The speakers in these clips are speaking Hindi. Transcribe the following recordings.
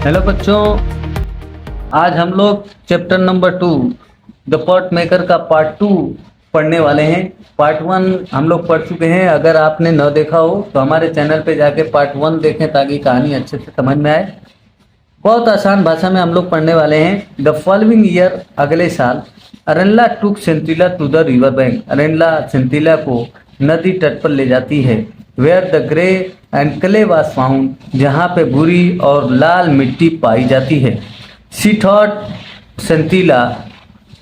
हेलो बच्चों, आज हम लोग chapter number 2 the pot maker का पार्ट 2 पढ़ने वाले हैं। पार्ट 1 हम लोग पढ़ चुके हैं। अगर आपने न देखा हो तो हमारे चैनल पे जाके पार्ट 1 देखें ताकि कहानी अच्छे से समझ में आए। बहुत आसान भाषा में हम लोग पढ़ने वाले हैं। द फॉलोइंग ईयर, अगले साल, Arenla took Sentila to the river bank. Arenla Sentila को नदी तट पर ले जाती है। Where the grey and clay was found, जहाँ पे भूरी और लाल मिट्टी पाई जाती है। शी थॉट सेंटिला,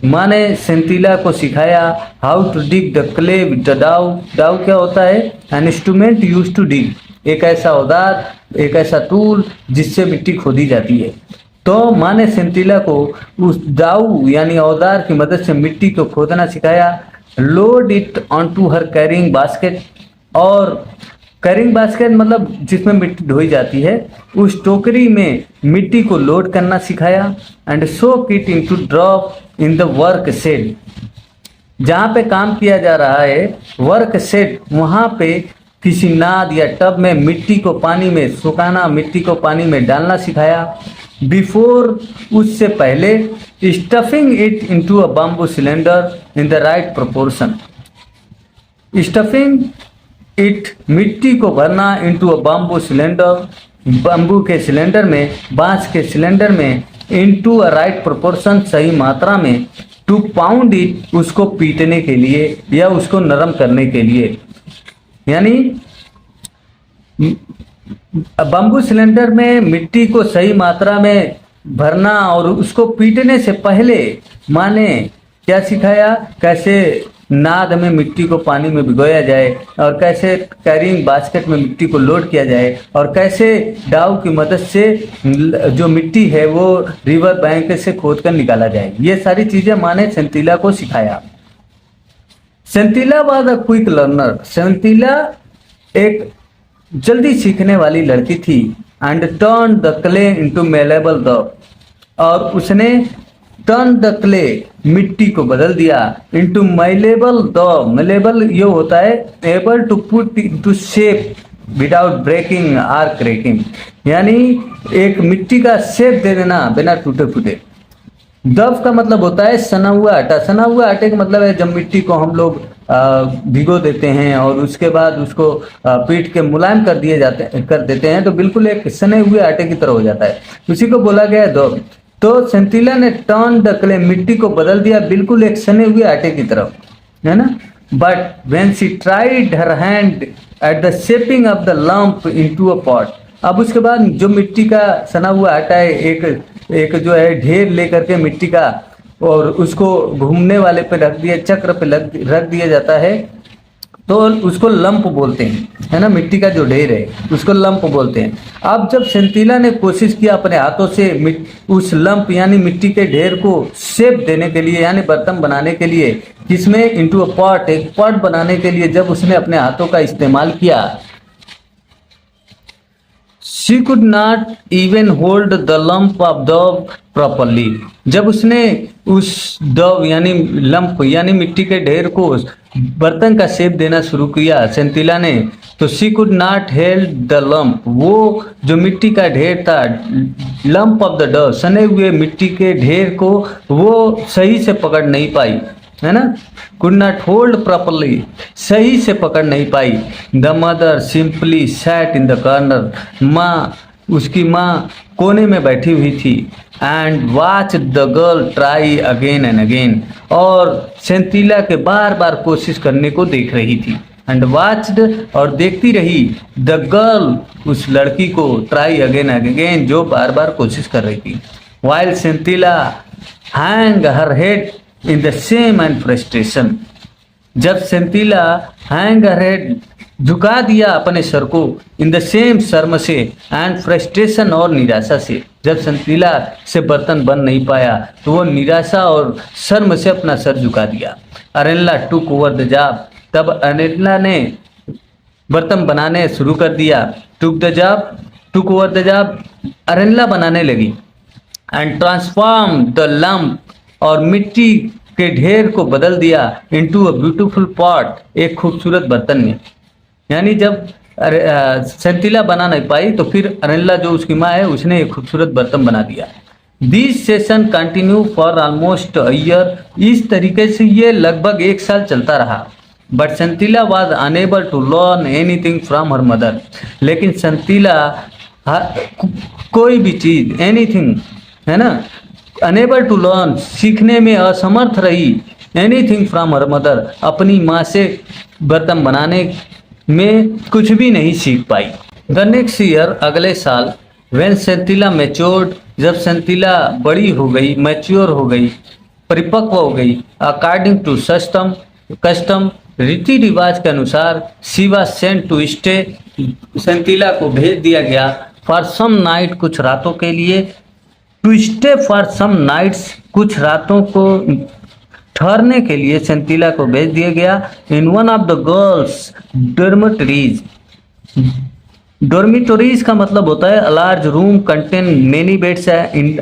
माने सेंटिला को सिखाया how to dig the clay with the dao. Dao क्या होता है? An instrument use to dig, एक ऐसा औजार, एक ऐसा टूल जिससे मिट्टी खोदी जाती है। तो माँ ने सेंटिला को उस दाऊ यानी औजार की मदद से मिट्टी को खोदना सिखाया। Load it on to her carrying basket, और कैरिंग बास्केट मतलब जिसमें मिट्टी ढोई जाती है, उस टोकरी में मिट्टी को लोड करना सिखाया। And soak it into drop in the work shed, जहाँ पे काम किया जा रहा है वर्क शेड, वहाँ पे किसी नाद या टब में मिट्टी को पानी में सुखाना, मिट्टी को पानी में डालना सिखाया। बिफोर, उससे पहले, stuffing it into a bamboo cylinder in the right proportion. Stuffing it, मिट्टी को भरना, into a bamboo cylinder, bamboo के सिलेंडर में, बांस के सिलेंडर में, इनटू अ राइट प्रोपोर्शन, सही मात्रा में। टू पाउंड इट, उसको पीटने के लिए या उसको नरम करने के लिए। यानी बम्बू सिलेंडर में मिट्टी को सही मात्रा में भरना और उसको पीटने से पहले माने क्या सिखाया? कैसे नाद में मिट्टी को पानी में भिगोया जाए, और कैसे कैरिंग बास्केट में मिट्टी को लोड किया जाए, और कैसे डाउ की मदद से जो मिट्टी है वो रिवर बैंक से खोद कर निकाला जाए। ये सारी चीजें माँ ने सेंटिला को सिखाया। सेंटिला वाज अ क्विक लर्नर, सेंटिला एक जल्दी सीखने वाली लड़की थी। And turn the clay into malleable the, और उसने टर्न द क्ले, मिट्टी को बदल दिया, इनटू मेलेबल द। मेलेबल ये होता है able to put into shape without breaking or cracking, यानी एक मिट्टी का शेप दे देना बिना टूटे फूटे। दफ का मतलब होता है सना हुआ आटा। सना हुआ आटे का मतलब है जब मिट्टी को हम लोग भिगो देते हैं और उसके बाद उसको पीट के मुलायम कर देते हैं तो बिल्कुल एक सने हुए आटे की तरह हो जाता है, उसी को बोला गया है दफ। तो सेंटिला ने टर्न द क्ले, मिट्टी को बदल दिया बिल्कुल एक सने हुए आटे की तरफ, है ना। But when she tried her hand at the shaping of the lump into a pot, अब उसके बाद जो मिट्टी का सना हुआ आटा है, एक जो है ढेर लेकर के मिट्टी का, और उसको घूमने वाले पे रख दिया, चक्र पे रख दिया जाता है, तो उसको लंप बोलते हैं, है ना। मिट्टी का जो ढेर है उसको लंप बोलते हैं। अब जब सेंटिला ने कोशिश किया अपने हाथों से उस लंप यानी मिट्टी के ढेर को शेप देने के लिए, यानी बर्तन बनाने के लिए, किसमें? इनटू अ पॉट, एक पॉट बनाने के लिए जब उसने अपने हाथों का इस्तेमाल किया, she could not even hold the lump of dough properly। जब उसने उस डव यानी लंप यानी मिट्टी के ढेर को बर्तन का शेप देना शुरू किया सेंटिला ने, तो she could not hold the lump, वो जो मिट्टी का ढेर था, लंप ऑफ द डव, सने हुए मिट्टी के ढेर को वो सही से पकड़ नहीं पाई, है ना। कुड नॉट होल्ड प्रॉपरली, सही से पकड़ नहीं पाई। The mother simply sat in the corner, माँ, उसकी माँ कोने में बैठी हुई थी। And watch the girl try again and again, और सेंटिला के बार बार कोशिश करने को देख रही थी। एंड वॉच्ड, और देखती रही, द गर्ल, उस लड़की को, ट्राई अगेन एंड अगेन, जो बार बार कोशिश कर रही थी। While Sentila hang her head in the shame and frustration, जब सेंटिला हैंग हर हेड, झुका दिया अपने सर को, इन द सेम, शर्म से, एंड फ्रस्ट्रेशन, और निराशा से। जब सेंटिला से बर्तन बन नहीं पाया तो वो निराशा और शर्म से अपना सर झुका दिया। Arenla took over the job, तब अरेनला ने बर्तन बनाने शुरू कर दिया। Took the job, took over the job, Arenla बनाने लगी। एंड ट्रांसफॉर्म द लंप, और मिट्टी के ढेर को बदल दिया, इनटू अ ब्यूटीफुल पॉट, एक खूबसूरत बर्तन में। यानी जब सेंथिला बना नहीं पाई, तो फिर अनिला जो उसकी माँ है उसने एक खूबसूरत बर्तन बना दिया। This session continue for almost a year. इस तरीके से ये लगभग 1 साल चलता रहा। But Senthila was unable to learn anything from her mother. लेकिन सेंथिला कोई भी चीज़, एनीथिंग, है ना, अनेबल टू लर्न, सीखने में असमर्थ रही, एनीथिंग फ्रॉम हर मदर, अपनी माँ से बर्तन बनाने में कुछ भी नहीं सीख पाई। द नेक्स्ट ईयर, अगले साल, व्हेन सेंथिला मैच्योर्ड, जब सेंथिला बड़ी हो गई, मैच्योर हो गई, परिपक्व हो गई, अकॉर्डिंग टू कस्टम, रीति रिवाज के अनुसार, she was sent to stay, Senthila को भेज दिया गया फॉर सम नाइट, कुछ रातों के लिए, to stay for some nights, कुछ रातों को ठहरने के लिए सेंथिला को भेज दिया गया in one of the girls dormitories. Dormitories का मतलब होता है large room contain many beds in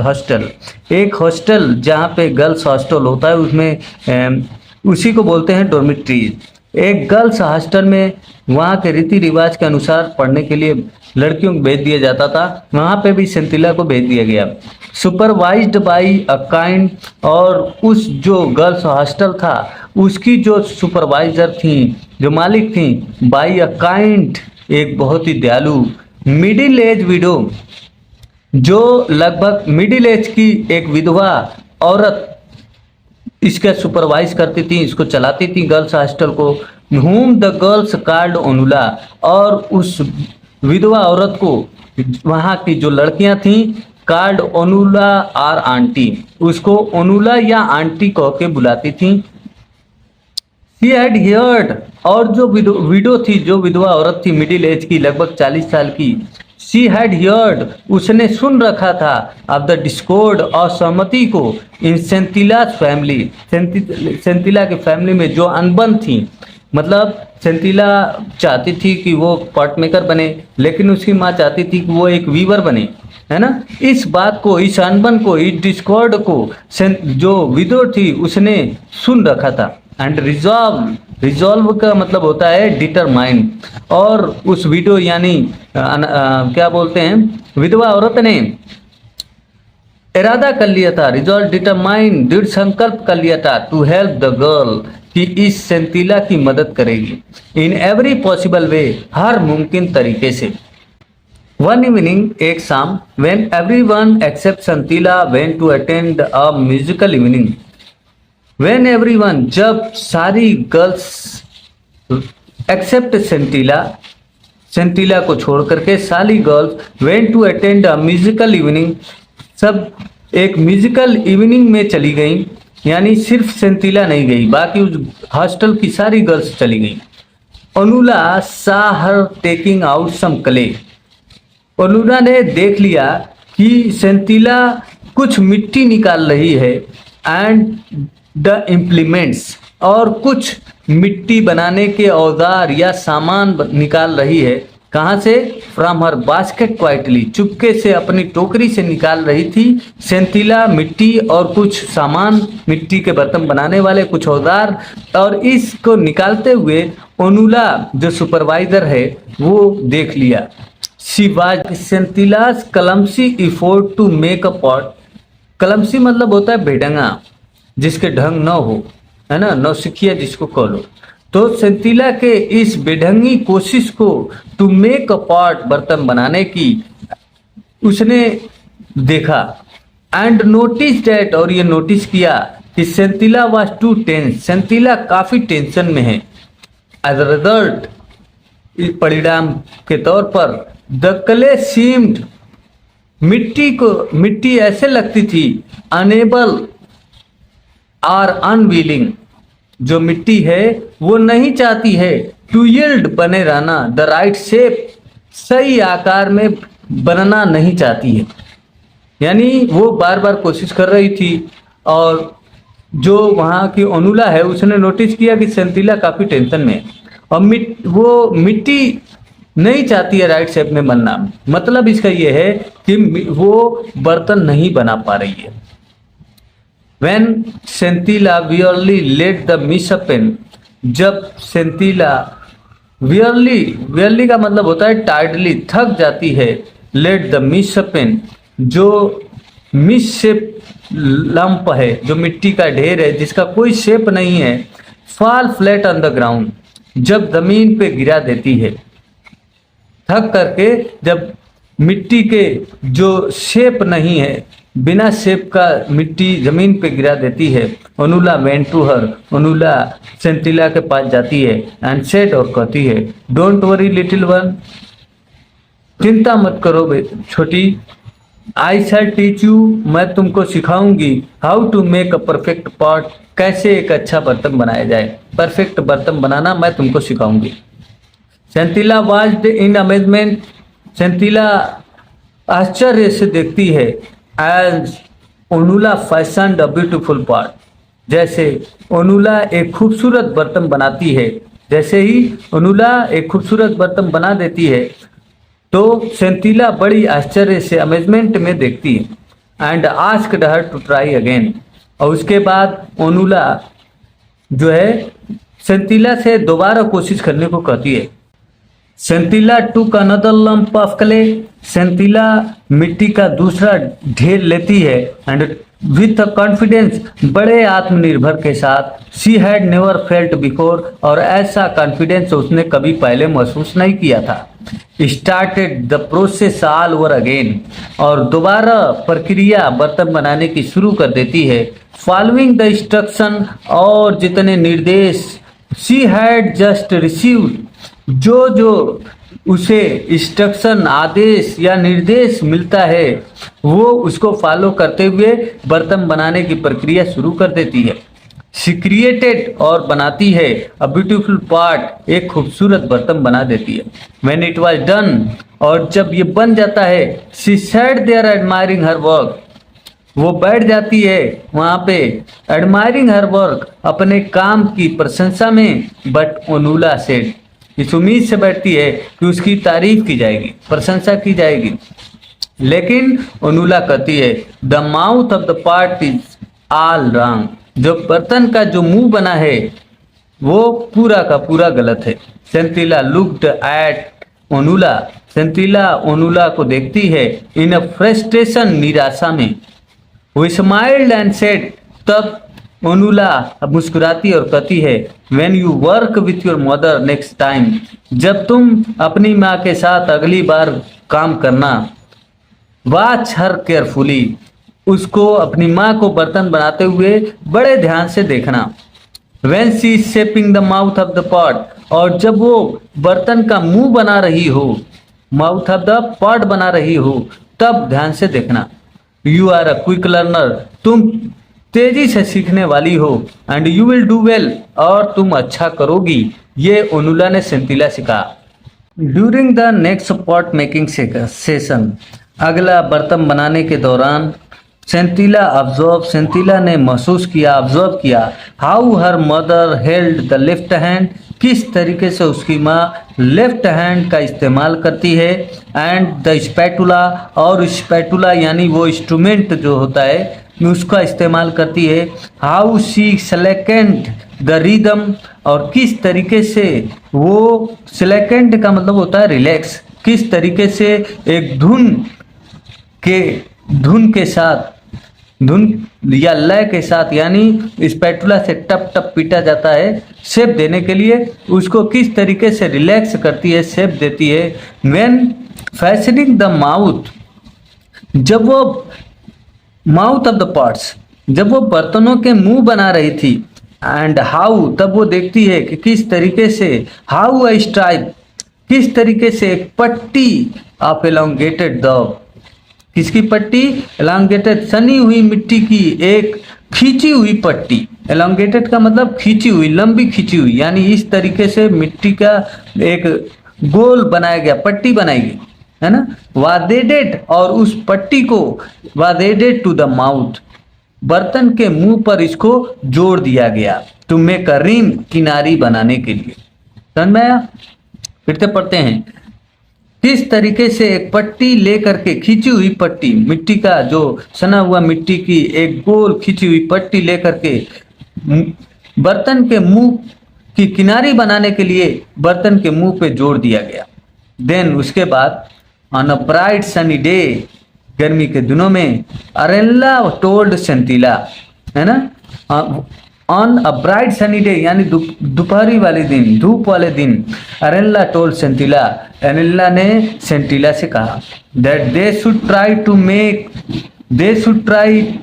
hostel. एक हॉस्टल जहाँ पे गर्ल्स हॉस्टल होता है उसमें उसी को बोलते हैं डॉर्मिटरीज। एक गर्ल्स हॉस्टल में वहाँ के रीति रिवाज के अनुसार पढ़ने के लिए लड़कियों को भेज दिया जाता था, वहाँ पे भी सेंथिला को भेज दिया गया। सुपरवाइज्ड बाई अ काइंड, और उस जो गर्ल्स हॉस्टल था उसकी जो सुपरवाइजर थी, जो मालिक थी, बाई अ काइंड, एक बहुत ही दयालु मिडिल एज विडो, जो लगभग मिडिल एज की एक विधवा औरत इसका सुपरवाइज करती थी, इसको चलाती थी गर्ल्स हॉस्टल को। whom द गर्ल्स कॉल्ड ओनुला, और उस विधवा औरत को वहाँ की जो लड़कियां थीं कॉल्ड ओनुला और आंटी, उसको ओनुला या आंटी कह के बुलाती थी। शी हैड हियर्ड, और जो विडो थी, जो विधवा औरत थी मिडिल एज की, लगभग 40 साल की, शी हैड हियर्ड, उसने सुन रखा था, ऑफ द डिस्कॉर्ड, असहमति को, इन सेंथिलास फैमिली, सेंथिला के फैमिली में जो अनबन थी, मतलब सेंथिला चाहती थी कि वो पॉट मेकर बने, लेकिन उसकी माँ चाहती थी कि वो एक वीवर बने, है ना। इस बात को, इस अनबन को, इस डिस्कॉर्ड को जो विडो थी उसने सुन रखा था। एंड रिजॉल्व का मतलब होता है डिटरमाइन, और उस विडो यानी क्या बोलते हैं, विधवा औरत ने इरादा कर लिया था, रिजॉल्व, डिटरमाइन, दृढ़ संकल्प कर लिया था, टू हेल्प द गर्ल, कि इस सेंथिला की मदद करेगी, इन एवरी पॉसिबल वे, हर मुमकिन तरीके से। वन इवनिंग, एक शाम, when everyone except Senthila went to attend a musical evening, when everyone, जब सारी गर्ल्स एक्सेप्ट सेंथिला, सेंथिला को छोड़ करके सारी girls went to attend a musical evening, सब एक म्यूजिकल इवनिंग में चली गई, यानी सिर्फ सेंथिला नहीं गई, बाकी उस हॉस्टल की सारी गर्ल्स चली गई। ओनुला सा हर टेकिंग आउट सम क्ले, ओनुला ने देख लिया कि सेंथिला कुछ मिट्टी निकाल रही है, एंड द इम्प्लीमेंट्स, और कुछ मिट्टी बनाने के औजार या सामान निकाल रही है। कहाँ से? फ्रॉम हर बास्केट क्वाइटली, चुपके से अपनी टोकरी से निकाल रही थी सेंथिला मिट्टी और कुछ सामान, मिट्टी के बर्तन बनाने वाले कुछ औजार, और इसको निकालते हुए ओनुला जो सुपरवाइजर है वो देख लिया। She was Senthila's clumsy effort to make a pot, clumsy मतलब होता है बेढंगा, जिसके ढंग न हो, है ना, नौसिखिया जिसको कह लो। तो सेंथिला के इस बेढंगी कोशिश को, टू मेक अ पॉट, बर्तन बनाने की, उसने देखा, एंड नोटिस डेट, और ये नोटिस किया कि सेंथिला वाज टू टेंस, सेंथिला काफी टेंशन में है। एज अ रिजल्ट, इस परिणाम के तौर पर, द क्ले सीम्ड, मिट्टी ऐसे लगती थी, अनेबल आर अनविलिंग, जो मिट्टी है वो नहीं चाहती है, टू यील्ड, बने रहना, द राइट शेप, सही आकार में बनना नहीं चाहती है, यानी वो बार बार कोशिश कर रही थी। और जो वहाँ की ओनुला है उसने नोटिस किया कि सेंथिला काफ़ी टेंशन में है, और वो मिट्टी नहीं चाहती है राइट शेप में बनना, मतलब इसका ये है कि वो बर्तन नहीं बना पा रही है। When सेंथिला वियरली लेट द मिसअपेन, जब सेंथिला वियरली, वियरली का मतलब होता है टाइडली, थक जाती है। लेट द मिसशेपेन, जो मिसशेप लंप है, जो मिट्टी का ढेर है जिसका कोई शेप नहीं है, fall flat on the ground, जब जमीन पे गिरा देती है। थक करके जब मिट्टी के जो शेप नहीं है, बिना शेप का मिट्टी जमीन पे गिरा देती है। Anula went to her, Anula Sentila के पास जाती है एंड सेड, और कहती है, डोंट वरी लिटिल वन, चिंता मत करो छोटी, आई शैल टीच यू, मैं तुमको सिखाऊंगी, how to make a perfect pot, कैसे एक अच्छा बर्तन बनाया जाए, परफेक्ट बर्तन बनाना मैं तुमको सिखाऊंगी। सेंथिला वाच्ड इन अमेजमेंट, सेंथिला आश्चर्य से देखती है। As Onula fashion a beautiful pot, जैसे ओनुला एक खूबसूरत बर्तन बनाती है, जैसे ही ओनुला एक खूबसूरत बर्तन बना देती है तो सेंथिला बड़ी आश्चर्य से अमेजमेंट में देखती है। And asked her to try again, और उसके बाद ओनुला जो है सेंथिला से दोबारा कोशिश करने को कहती है। सेंथिला टूक अनदर लंप ऑफ क्ले, सेंथिला मिट्टी का दूसरा ढेर लेती है। एंड विथ कॉन्फिडेंस, बड़े आत्मनिर्भर के साथ, she had never felt before, और ऐसा कॉन्फिडेंस उसने कभी पहले महसूस नहीं किया था। Started the process all over again, और दोबारा प्रक्रिया बर्तन बनाने की शुरू कर देती है। फॉलोइंग द इंस्ट्रक्शन, और जितने निर्देश शी हैड जस्ट रिसीव्ड, जो जो उसे इंस्ट्रक्शन, आदेश या निर्देश मिलता है वो उसको फॉलो करते हुए बर्तन बनाने की प्रक्रिया शुरू कर देती है। शी क्रिएटेड, और बनाती है, अ ब्यूटीफुल पॉट, एक खूबसूरत बर्तन बना देती है। व्हेन इट वाज डन, और जब ये बन जाता है, she sat there admiring her work, वो बैठ जाती है वहाँ पे एडमायरिंग हर वर्क, अपने काम की प्रशंसा में। बट ओनुला सेड, इस उम्मीद से बैठती है कि उसकी तारीफ की जाएगी, प्रशंसा की जाएगी। लेकिन ओनुला कहती है, the mouth of the pot is all wrong, जो बर्तन का जो मुंह बना है वो पूरा का पूरा गलत है। सेंथिला लुक्ड एट ओनुला, सेंथिला ओनुला को देखती है इन अ फ्रस्ट्रेशन, निराशा में। वो स्माइल्ड एंड सेड, तब ओनुला मुस्कुराती और कहती है, when you work with your mother next time, जब तुम अपनी माँ के साथ अगली बार काम करना, वॉच हर केयरफुली, उसको, अपनी माँ को बर्तन बनाते हुए बड़े ध्यान से देखना। When she is shaping the mouth of the pot, और जब वो बर्तन का मुंह बना रही हो, माउथ ऑफ द पॉट बना रही हो, तब ध्यान से देखना। You are a quick learner, तुम तेजी से सीखने वाली हो। And you will do well, और तुम अच्छा करोगी, ये ओनुला ने सेंथिला से कहा। During the next pot making session, अगला बर्तन बनाने के दौरान, सेंथिला ने महसूस किया, ऑब्जर्व किया, how her mother held the left hand, किस तरीके से उसकी माँ लेफ्ट हैंड का इस्तेमाल करती है। एंड द स्पैटुला, और स्पैटुला यानी वो इंस्ट्रूमेंट जो होता है उसका इस्तेमाल करती है। How she selected the rhythm, और किस तरीके से वो, सेलेक्टेड का मतलब होता है रिलैक्स, किस तरीके से एक धुन के साथ, धुन या लय के साथ, यानी स्पैटुला से टप टप पीटा जाता है शेप देने के लिए, उसको किस तरीके से रिलैक्स करती है, शेप देती है। व्हेन फैशनिंग द माउथ, जब वो माउथ ऑफ द पॉट्स, जब वो बर्तनों के मुंह बना रही थी। एंड हाउ, तब वो देखती है कि किस तरीके से, हाउ अ स्ट्राइप, किस तरीके से एक पट्टी ऑफ एलोंगेटेड द, किसकी पट्टी, एलोंगेटेड, सनी हुई मिट्टी की एक खींची हुई पट्टी। एलोंगेटेड का मतलब खींची हुई, लंबी खींची हुई, यानी इस तरीके से मिट्टी का एक गोल बनाया गया, पट्टी बनाई गई, है ना। वादेडेड, और उस पट्टी को वादेडेड टू द माउथ, बर्तन के मुंह पर इसको जोड़ दिया गया, टू मेक अ रिम, किनारी बनाने के लिए। समझ में आया? फिर से पढ़ते हैं। किस तरीके से एक पट्टी लेकर के, खींची हुई पट्टी, मिट्टी का जो सना हुआ मिट्टी की एक गोल खींची हुई पट्टी लेकर के बर्तन के मुंह की किनारी बनाने के लिए बर्तन के मुंह पे जोड़ दिया गया। देन उसके बाद on a bright sunny day, गर्मी के दिनों में, अरेला टोल्ड सेंटिला, है ना, on a bright sunny day यानी दोपहरी वाले दिन, धूप वाले दिन, अरेला टोल्ड सेंटिला, अरेला ने सेंटिला से कहा that they should try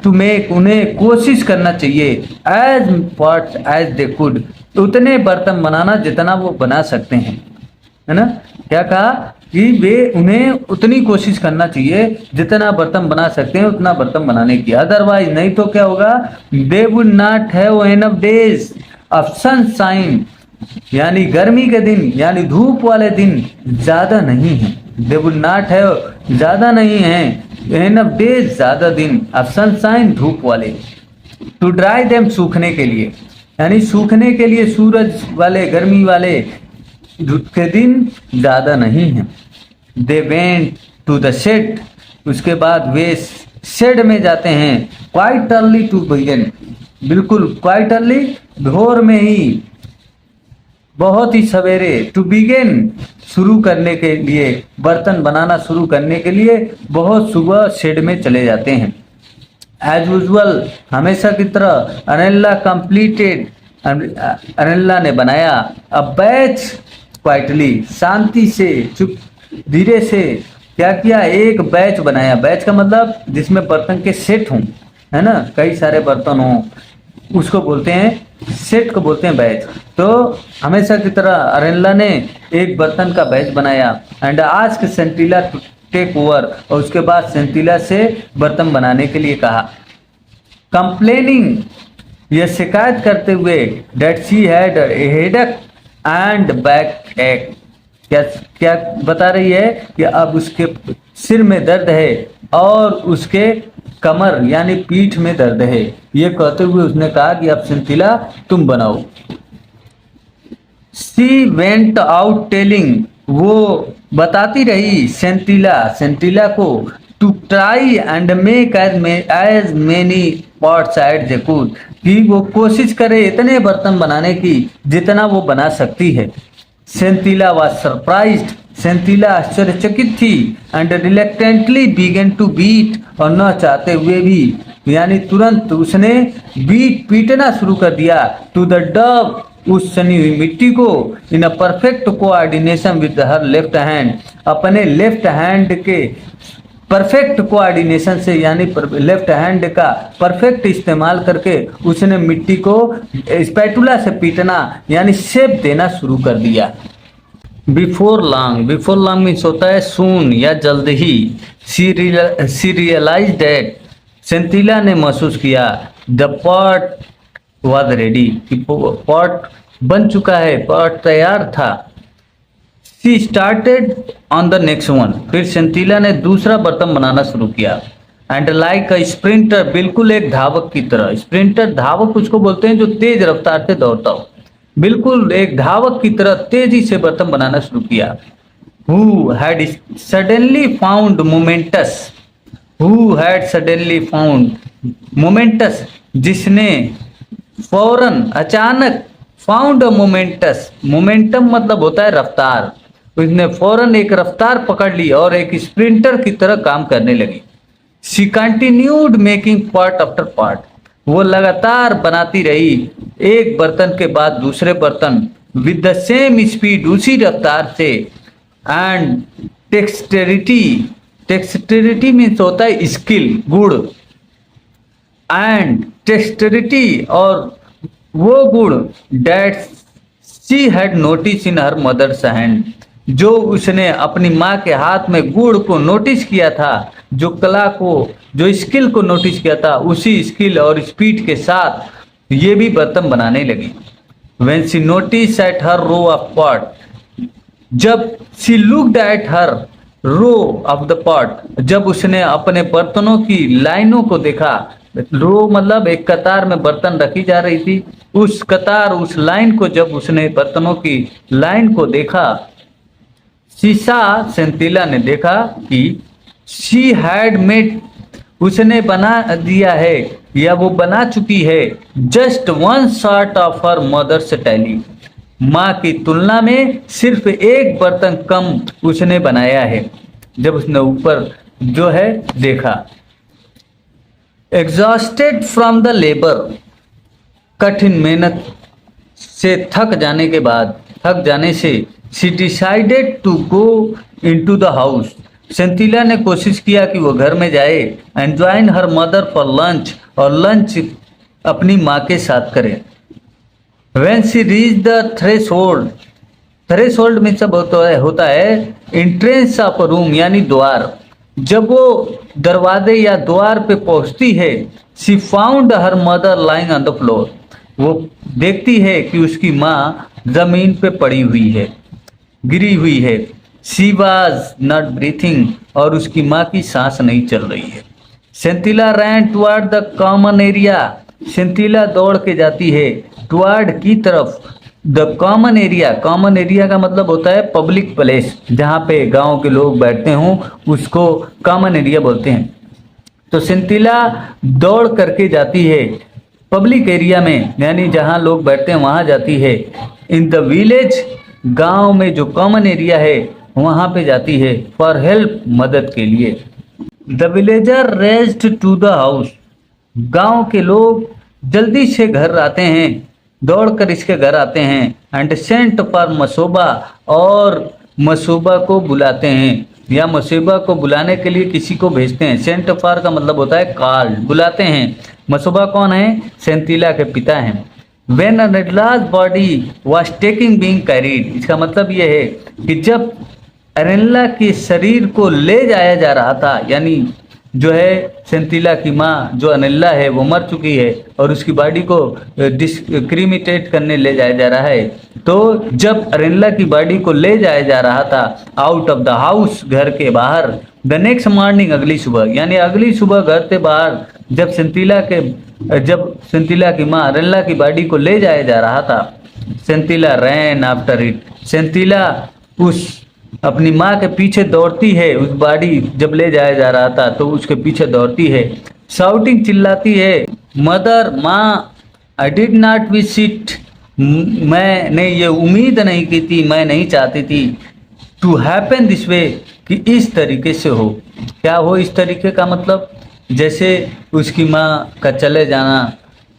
to make, उन्हें कोशिश करना चाहिए, as pots as they could, उतने बर्तन बनाना जितना वो बना सकते हैं, है ना। क्या कहा कि वे उन्हें उतनी कोशिश करना चाहिए जितना बर्तन बना सकते हैं उतना बर्तन बनाने की, अदरवाइज नहीं तो क्या होगा, they would not have enough days of sunshine, यानी गर्मी के दिन यानी धूप वाले दिन ज्यादा नहीं है, दे वुड नॉट हैव ज्यादा नहीं है, एनफ डेज ज्यादा दिन, ऑफ सनशाइन धूप वाले, टू ड्राई देम सूखने के लिए, यानी सूखने के लिए सूरज वाले गर्मी वाले धूप के दिन ज्यादा नहीं है। They went to the shed, उसके बाद वे शेड में जाते हैं, क्वाइट अर्ली टू बिगिन, बिल्कुल क्वाइट अर्ली, भोर में ही, बहुत ही सवेरे, टू बिगिन शुरू करने के लिए, बर्तन बनाना शुरू करने के लिए बहुत सुबह शेड में चले जाते हैं। एज यूजुअल, हमेशा की तरह, अरेला कंप्लीटेड, अरेला ने बनाया, अ बैच क्वाइटली, शांति से, चुप धीरे से, क्या किया, एक बैच बनाया, बैच का मतलब जिसमें बर्तन के सेट हों, है ना, कई सारे बर्तन हों, उसको बोलते हैं, सेट को बोलते हैं बैच। तो हमेशा की तरह अरेला ने एक बर्तन का बैच बनाया, and asked Sentila to take over, और उसके बाद सेंटिला से बर्तन बनाने के लिए कहा। कंप्लेनिंग, यह शिकायत करते हुए, that she had headache and backache, क्या क्या बता रही है कि अब उसके सिर में दर्द है और उसके कमर यानी पीठ में दर्द है। ये कहते हुए उसने कहा कि अब सेंटिला तुम बनाओ। सी वेंट आउट टेलिंग, वो बताती रही सेंटिला को, to try and make as many pots as they could, कि वो कोशिश करे इतने बर्तन बनाने की जितना वो बना सकती है। सेंटिला वाज सरप्राइज्ड, सेंटिला आश्चर्यचकित थी, and reluctantly began to beat, और न चाहते हुए भी यानी तुरंत उसने पीटना शुरू कर दिया, टू द डव, उस सनी हुई मिट्टी को, in a perfect coordination with her left hand, अपने लेफ्ट हैंड के परफेक्ट कोऑर्डिनेशन से, यानी लेफ्ट हैंड का परफेक्ट इस्तेमाल करके उसने मिट्टी को स्पैटुला से पीटना यानी शेप देना शुरू कर दिया। बिफोर लॉन्ग मीन्स होता है सून या जल्द ही। सी रियलाइज दैट, सेंटिला ने महसूस किया, द पॉट वॉज रेडी, कि पॉट बन चुका है, पॉट तैयार था। She started on the next one, फिर सेंटिला ने दूसरा बर्तन बनाना शुरू किया। एंड लाइक अ स्प्रिंटर, बिल्कुल एक धावक की तरह, स्प्रिंटर धावक उसको बोलते हैं जो तेज रफ्तार से दौड़ता हो, बिल्कुल एक धावक की तरह तेजी से बर्तन बनाना शुरू किया। Who had suddenly found moments, जिसने फौरन अचानक, फाउंड मोमेंटस, मोमेंटम मतलब होता है रफ्तार, उसने फौरन एक रफ्तार पकड़ ली और एक स्प्रिंटर की तरह काम करने लगी। She continued making part after part, वो लगातार बनाती रही एक बर्तन के बाद दूसरे बर्तन, विद द सेम स्पीड, उसी रफ्तार से। एंड टेक्सटेरिटी मीन्स होता है स्किल, गुण, एंड टेक्सटेरिटी, और वो गुण, that she had notice in her mother's hand, जो उसने अपनी माँ के हाथ में गुण को नोटिस किया था, जो कला को, जो स्किल को नोटिस किया था, उसी स्किल और स्पीड के साथ ये भी बर्तन बनाने लगी। When she noticed at her row of pot, जब she looked at her row of the pot, जब उसने अपने बर्तनों की लाइनों को देखा, रो मतलब एक कतार में बर्तन रखी जा रही थी, उस कतार, उस लाइन को जब उसने बर्तनों की लाइन को देखा, शीशा सेंटिला ने देखा कि शी हैड मेड, उसने बना दिया है या वो बना चुकी है, just one shot of her mother's tally, माँ की तुलना में सिर्फ एक बर्तन कम उसने बनाया है। जब उसने ऊपर जो है देखा, एग्जॉस्टेड फ्रॉम द लेबर, कठिन मेहनत से थक जाने से she decided to go into the house, Senthila ने कोशिश किया कि वो घर में जाए, and join her mother for lunch, और लंच अपनी माँ के साथ करे। When she reach the threshold, threshold में सब होता है एंट्रेंस ऑफ रूम यानी द्वार। जब वो दरवाजे या द्वार पे पहुंचती है, she found her mother lying on the floor, वो देखती है कि उसकी माँ जमीन पे पड़ी हुई है, गिरी हुई है। शी वाज नॉट ब्रीथिंग, और उसकी माँ की सांस नहीं चल रही है। सेंथिला रैन टुवर्ड द कॉमन एरिया, सेंथिला दौड़ के जाती है टुवर्ड की तरफ the common area. Common area का मतलब होता है पब्लिक प्लेस, जहाँ पे गांव के लोग बैठते हों उसको कॉमन एरिया बोलते हैं। तो सेंथिला दौड़ करके जाती है पब्लिक एरिया में, यानी जहाँ लोग बैठते हैं वहाँ जाती है। इन द विलेज, गांव में जो कॉमन एरिया है वहाँ पे जाती है फॉर हेल्प, मदद के लिए। The villager raced to the house, गांव के लोग जल्दी से घर आते हैं, दौड़कर इसके घर आते हैं। एंड सेंट फॉर मसोबा, और मसोबा को बुलाते हैं या मसोबा को बुलाने के लिए किसी को भेजते हैं। सेंट फॉर का मतलब होता है कॉल, बुलाते हैं। मसोबा कौन है? सेंथिला के पिता हैं। When Arella's body was taking being carried, इसका मतलब यह है कि जब अरेल्ला के शरीर को ले जाया जा रहा था, यानी जो है सेंथिला की माँ जो अनिल्ला है वो मर चुकी है और उसकी बॉडी को डिस्क्रिमिनेट करने ले जाया जा रहा है। तो जब अनिल्ला की बॉडी को ले जाया जा रहा था आउट ऑफ द हाउस, घर के बाहर, द नेक्स्ट मॉर्निंग, अगली सुबह, यानी अगली सुबह घर से बाहर जब सेंथिला की माँ अनिल्ला की बॉडी को ले जाया जा रहा था, सेंथिला रैन आफ्टर इट, सेंथिला उस अपनी माँ के पीछे दौड़ती है। उस बॉडी जब ले जाया जा रहा था तो उसके पीछे दौड़ती है, शाउटिंग, चिल्लाती है, मदर, माँ, I did not wish it, मैंने ये उम्मीद नहीं की थी, मैं नहीं चाहती थी, टू हैपन दिस वे, कि इस तरीके से हो। क्या हो इस तरीके का मतलब? जैसे उसकी माँ का चले जाना,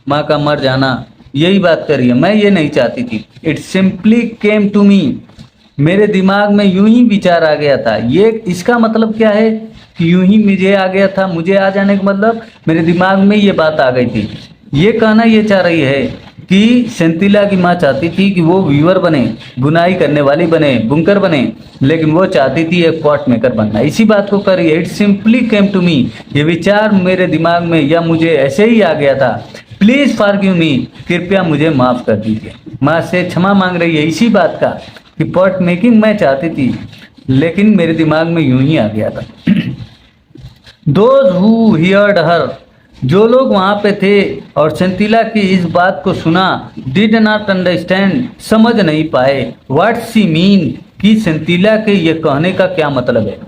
माँ का मर जाना, यही बात कर रही है। मैं ये नहीं चाहती थी। It simply came to me, मेरे दिमाग में यूं ही विचार आ गया था। ये इसका मतलब क्या है कि यूं ही मुझे आ गया था, मुझे आ जाने का मतलब मेरे दिमाग में ये बात आ गई थी। ये कहना ये चाह रही है कि सेंथिला की माँ चाहती थी कि वो वीवर बने, बुनाई करने वाली बने, बुनकर बने, लेकिन वो चाहती थी एक पॉट मेकर बनना। इसी बात को कर रही है, it simply came to me, ये विचार मेरे दिमाग में या मुझे ऐसे ही आ गया था। प्लीज फॉरगिव मी, कृपया मुझे माफ कर दीजिए। माँ से क्षमा मांग रही है इसी बात का कि पॉट मेकिंग मैं चाहती थी लेकिन मेरे दिमाग में यूं ही आ गया था। दोज हु हियर्ड हर, जो लोग वहां पे थे और सेंथिला की इस बात को सुना, डिड नॉट अंडरस्टैंड, समझ नहीं पाए, व्हाट शी मीन, कि सेंथिला के ये कहने का क्या मतलब है।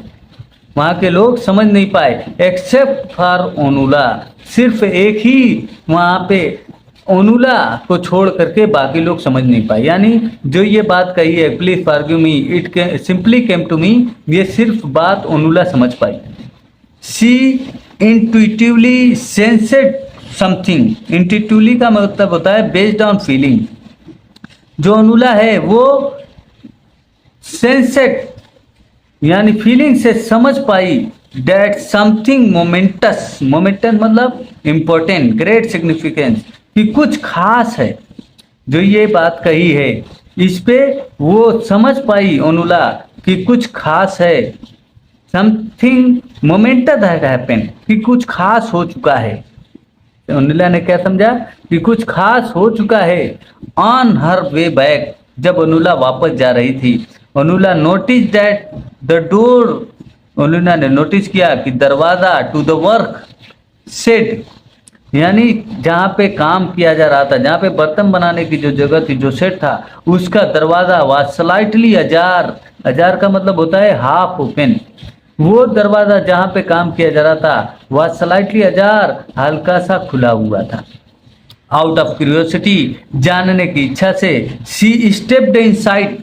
वहाँ के लोग समझ नहीं पाए, एक्सेप्ट फॉर ओनुला, सिर्फ एक ही वहाँ पे ओनुला को छोड़ करके बाकी लोग समझ नहीं पाए। यानी जो ये बात कही है, please forgive me, it simply came to me, ये सिर्फ बात ओनुला समझ पाई। She intuitively sensed something, intuitively का मतलब होता है बेस्ड ऑन फीलिंग। जो ओनुला है वो सेंसेड यानी फीलिंग से समझ पाई दैट समथिंग मोमेंटस, मोमेंटस मतलब इंपॉर्टेंट, ग्रेट सिग्निफिकेंस, कि कुछ खास है। जो ये बात कही है इस पे वो समझ पाई ओनुला कि कुछ खास है, समथिंग मोमेंटस हैपन, कि कुछ खास हो चुका है। ओनुला ने क्या समझा कि कुछ खास हो चुका है। ऑन हर वे बैक, जब ओनुला वापस जा रही थी, ओनुला नोटिस दैट द डोर, ओनुला ने नोटिस किया कि दरवाजा टू द वर्क शेड, यानी जहाँ पे काम किया जा रहा था, जहाँ पे बर्तन बनाने की जो जगह थी, जो सेट था, उसका दरवाजा वाज स्लाइटली अजार, अजार का मतलब होता है हाफ ओपन। वो दरवाजा जहाँ पे काम किया जा रहा था वाज स्लाइटली अजार, हल्का सा खुला हुआ था। आउट ऑफ क्यूरियोसिटी, जानने की इच्छा से, शी स्टेप्ड इनसाइड,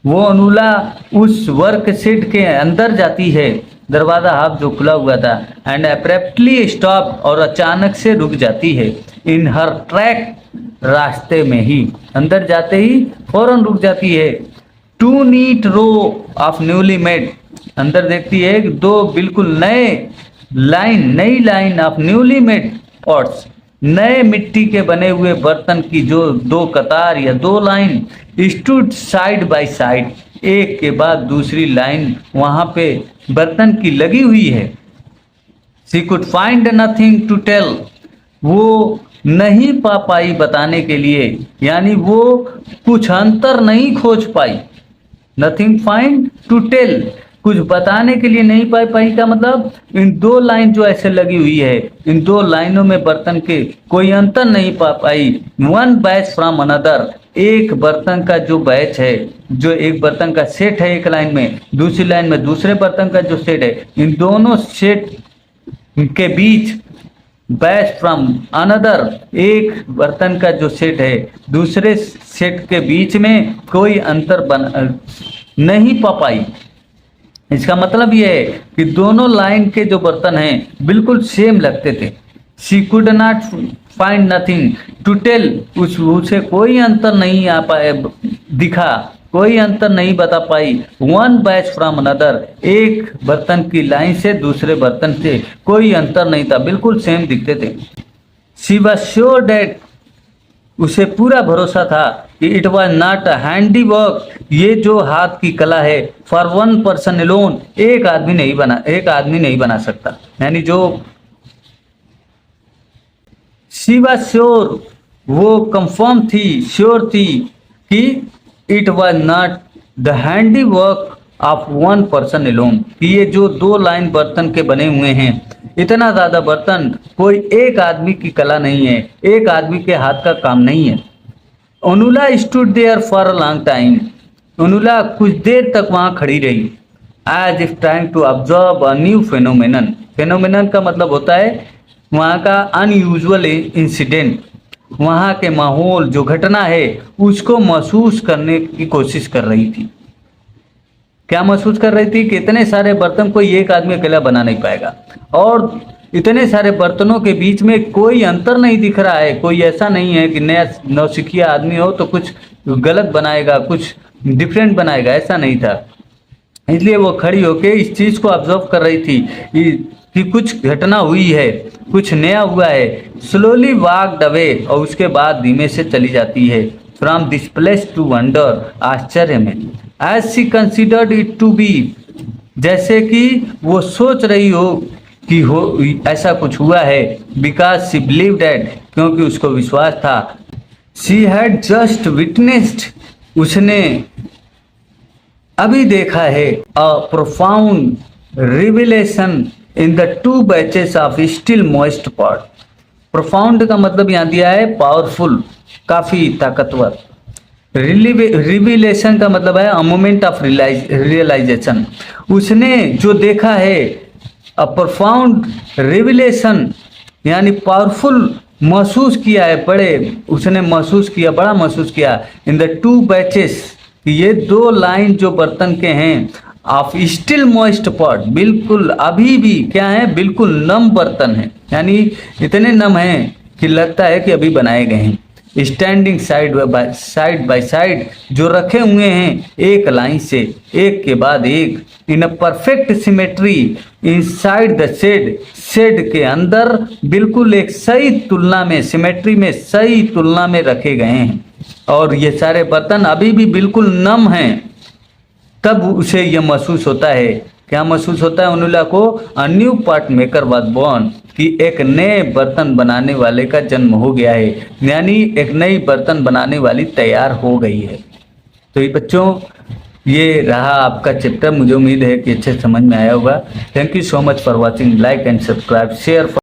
वो अनुला उस वर्क शेड के अंदर जाती है, दरवाजा हाफ जो खुला हुआ था, एंड अब्रप्टली स्टॉप, और अचानक से रुक जाती है, इन हर ट्रैक, रास्ते में ही, अंदर जाते ही फौरन रुक जाती है। Two neat row of newly made, अंदर देखती है दो बिल्कुल नई line of newly made pots, नए मिट्टी के बने हुए बर्तन की जो दो कतार या दो line, stood side by side, एक के बाद दूसरी लाइन वहां पे बर्तन की लगी हुई है। She could find nothing to tell, वो नहीं पा पाई बताने के लिए, यानी वो कुछ अंतर नहीं खोज पाई। नथिंग फाइंड टू टेल, कुछ बताने के लिए नहीं पाई का मतलब इन दो लाइन जो ऐसे लगी हुई है, इन दो लाइनों में बर्तन के कोई अंतर नहीं पा पाई। वन बैच फ्रॉम अनदर, एक बर्तन का जो बैच है, जो एक बर्तन का सेट है एक लाइन में, दूसरी लाइन में दूसरे बर्तन का जो सेट है, इन दोनों सेट के बीच, बैच फ्रॉम अनदर, एक बर्तन का जो सेट है दूसरे सेट के बीच में कोई अंतर नहीं पा पाई। इसका मतलब यह है कि दोनों लाइन के जो बर्तन हैं बिल्कुल सेम लगते थे। She could not find nothing to tell, उसे कोई अंतर नहीं आ पाए दिखा, कोई अंतर नहीं बता पाई। वन बैच फ्रॉम अनदर, एक बर्तन की लाइन से दूसरे बर्तन से कोई अंतर नहीं था, बिल्कुल सेम दिखते थे। शी वाज श्योर डेट, उसे पूरा भरोसा था कि it was not a handy work, ये जो हाथ की कला है, फॉर वन पर्सन एलोन, एक आदमी नहीं बना सकता, यानी जो शी वाज श्योर, वो कंफर्म थी, श्योर थी कि it was not the handy work of one person alone, कि ये जो दो लाइन बर्तन के बने हुए हैं, इतना ज़्यादा बर्तन कोई एक आदमी की कला नहीं है, एक आदमी के हाथ का काम नहीं है। Anula stood there for a long time, Anula कुछ देर तक वहाँ खड़ी रही, as if trying to observe a new phenomenon, phenomenon का मतलब होता है वहाँ का अनयूजुअल इंसिडेंट, वहाँ के माहौल जो घटना है उसको महसूस करने की कोशिश कर रही थी। क्या महसूस कर रही थी कि इतने सारे बर्तन कोई एक आदमी अकेला बना नहीं पाएगा, और इतने सारे बर्तनों के बीच में कोई अंतर नहीं दिख रहा है, कोई ऐसा नहीं है कि नया नौसिखिया आदमी हो तो कुछ गलत बनाएगा, कुछ डिफरेंट बनाएगा, ऐसा नहीं था। इसलिए वो खड़ी होके इस चीज़ को ऑब्जर्व कर रही थी कि कुछ घटना हुई है, कुछ नया हुआ है। स्लोली वॉक्ड अवे, और उसके बाद धीमे से चली जाती है, from this place to wonder, आश्चर्य में, as she considered it to be, जैसे कि वो सोच रही हो कि हो ऐसा कुछ हुआ है, बिकॉज शी बिलीव डैट, क्योंकि उसको विश्वास था। शी हैड जस्ट विटनेस्ड, उसने अभी देखा है, अ profound revelation in the two batches of still moist pot. Profound का मतलब यहाँ दिया है पावरफुल, काफ़ी ताकतवर। रिविलेशन का मतलब है अ मोमेंट ऑफ रियलाइजेशन, उसने जो देखा है, अ प्रोफाउंड रिविलेशन यानी पावरफुल महसूस किया है, उसने महसूस किया, बड़ा महसूस किया, इन द टू बैचेस, ये दो लाइन जो बर्तन के हैं, ऑफ स्टिल मॉइस्ट पॉट, बिल्कुल अभी भी क्या है, बिल्कुल नम बर्तन है, यानी इतने नम हैं कि लगता है कि अभी बनाए गए हैं। स्टैंडिंग साइड बाय साइड, जो रखे हुए हैं एक लाइन से, एक के बाद एक, in a perfect symmetry inside the shed के अंदर बिल्कुल एक सही तुलना में, सिमेट्री में सही तुलना में रखे गए हैं, और ये सारे बर्तन अभी भी बिल्कुल नम हैं। तब उसे यह महसूस होता है, क्या महसूस होता है अनुला को, a new pot maker was born, कि एक नए बर्तन बनाने वाले का जन्म हो गया है, यानी एक नई बर्तन बनाने वाली तैयार हो गई है। तो ये बच्चों, ये रहा आपका चैप्टर, मुझे उम्मीद है कि अच्छे समझ में आया होगा। Thank you so much for watching, like and subscribe, share.